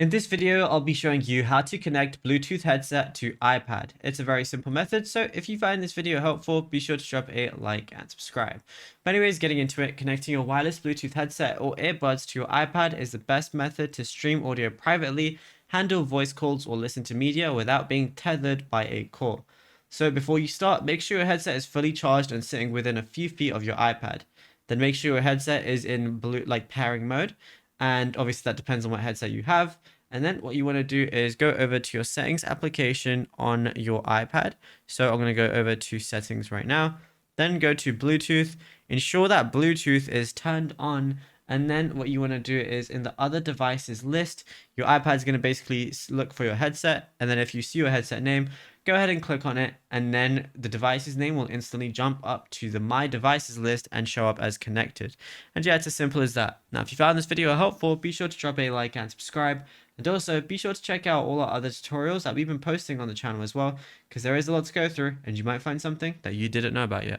In this video, I'll be showing you how to connect Bluetooth headset to iPad. It's a very simple method, so if you find this video helpful, be sure to drop a like and subscribe. But anyways, getting into it, connecting your wireless Bluetooth headset or earbuds to your iPad is the best method to stream audio privately, handle voice calls, or listen to media without being tethered by a cord. So before you start, make sure your headset is fully charged and sitting within a few feet of your iPad. Then make sure your headset is in pairing mode, and obviously that depends on what headset you have. And then what you want to do is go over to your settings application on your iPad. So I'm going to go over to settings right now, then go to Bluetooth, ensure that Bluetooth is turned on. And then what you want to do is in the other devices list, your iPad is going to basically look for your headset. And then if you see your headset name, go ahead and click on it. And then the device's name will instantly jump up to the My Devices list and show up as connected. And yeah, it's as simple as that. Now, if you found this video helpful, be sure to drop a like and subscribe. And also be sure to check out all our other tutorials that we've been posting on the channel as well, because there is a lot to go through and you might find something that you didn't know about yet.